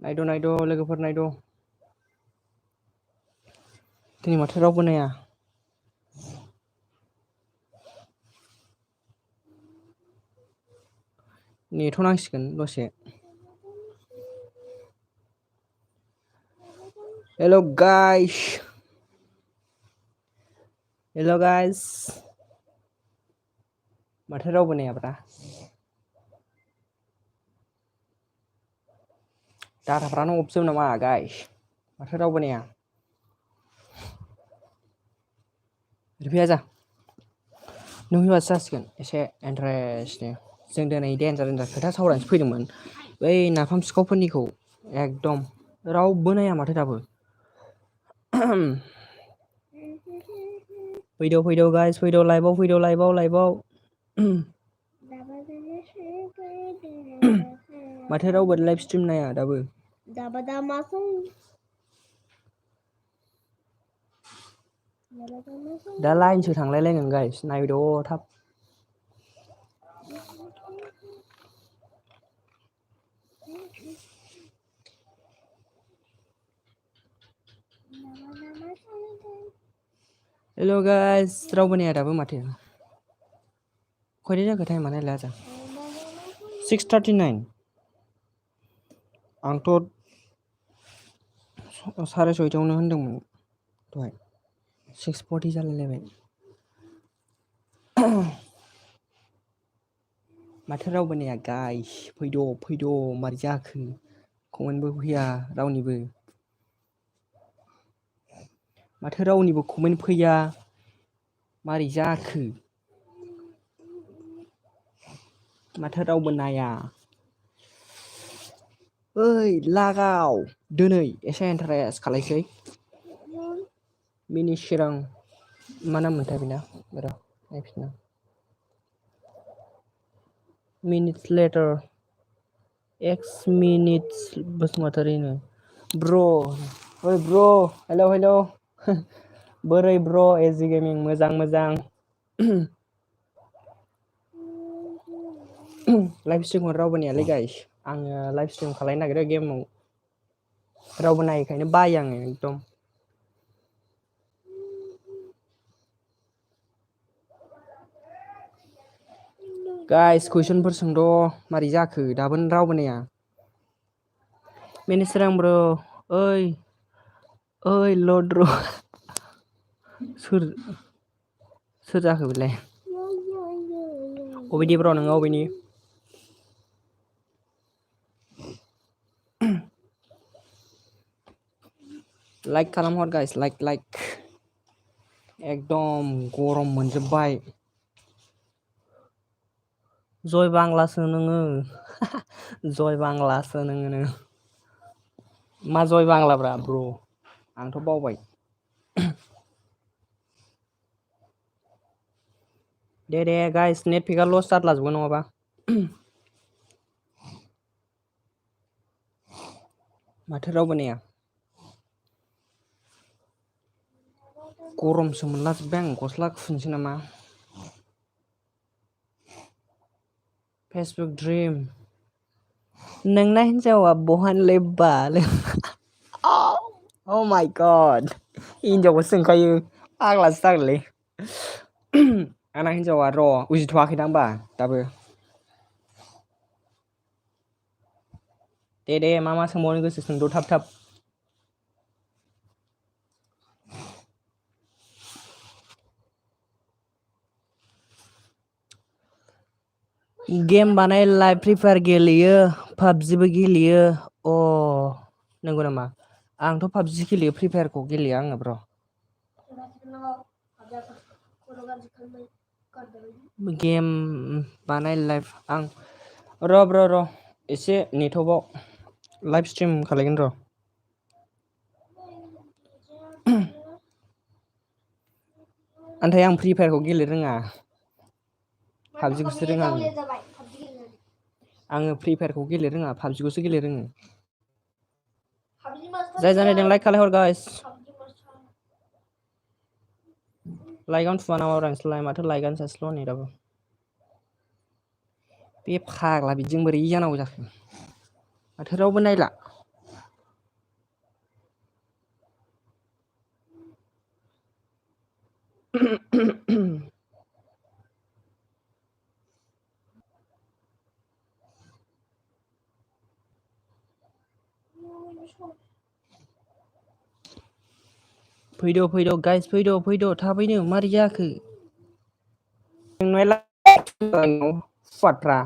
नायद' लोगोफोर नायद' दिनै माथो रावबो नाया नेथ'नांसिगोन दसे हेल' गाइस माथो रावबो नायाब्रा डाटाफ्रानो अफजोब नामा गाइस माथो रावबो नाया रिफिया जा नों फैबासो जासिगोन एसे इन्टारेस्टनो जों दिनै देन्जार खोथा सावरायनोसो फैदोंमोन बै नाफाम सिखावफोरनिखौ एकदम रावबो नाया माथो दाबो फैद' गाइस फैद' लाइभआव माथो रावबो लाइभ स्ट्रिम नाया दाबो दा लाइनसो थांलायलायगोन गाइस नायद' थाब हेल' गाइस रावबो नाया दाबो माथो खयथा जाखो टाइमा नायलाय आजा 6:39 आंथ' 6:30 होनदोंमोन दहाय 6:40 जालायलायबाय माथो रावबो नाया गाइस फैद' मारै जाखो कमेन्टबो फैया रावनिबो माथो रावनिबो कमेन्ट फैया मारै जाखो माथो रावबो नाया ओइ लागाव दिनै एसे इन्टारेस्ट खालायसै मिनि चिरां मा नाम मोनथाय बेना र' नायफिनना मिनिट्स लेटार एक्स मिनिट्स बसुमतारिनो ब्र' ओइ ब्र' हेल' बोरै ब्र' एजि गेमिं मोजां लाइभ स्ट्रिमखौ रावबो नायालै गाइस आङो लाइभ स्ट्रिम खालायनो नागिरो गेमाव रावबो नायैखायनो बायो आङो एकदम गाइस कुइसनफोर सोंद' मारै जाखो दाबो रावबो नाया मिनिसोरां ब्र' ओइ लद्र' सोर जाखो बेलाय अबेनि ब्र' नोङो अबेनि लाइक खालामहर गाइस लाइक एकदम गरम मोनजोब्बाय जय बांलासो नोङो मा जय बांलाब्रा ब्र' आंथ' बावबाय दे गाइस नेट पेकआ लस जादलाजोबगोन नङाबा माथो रावबो नाया गरमसो मोनलाजोब्बाय आं गस्ला खुनोसै नामा फेसबुक ड्रिम नोंना हिनजावा बहानिलै बाल अ माय गड हिनजावखौसो सोंखायो फाग्लासो जागोनलै आंना हिनजावा र' उजिथ'वाखैदां होमबा दाबो दे मा सोंबावनो गोसो सोंद' थाब गेम बानाय लाइभ फ्रि फायार गेलेयो पाबजिबो गेलेयो अ नंगौ नामा आंथ' पाबजि गेलेयो फ्रि फायारखौ गेलेया आङो ब्र' गेम बानाय लाइभ आं र' एसे नेटवर्कआव लाइभ स्ट्रिम खालायगोन र' नाथाय आं फ्रि फायारखौ गेलेनो रोङा पाबजिखौसो रोङो आङो फ्रि फायारखौ गेलेनो रोङा पाबजिखौसो गेलेनो रोङो जाय जानायदों लाइक खालायहर गाइस लाइकआवनो थुवा नामा नोंसोरलाय माथो लाइकआनो सासेल' नै दाबो बे फाग्ला बिदिजों बोरै जानांगौ जाखो माथो रावबो नायला फैद' गाइस फैद' थाबैनो मारै जाखो? नोंनालाय फात्रा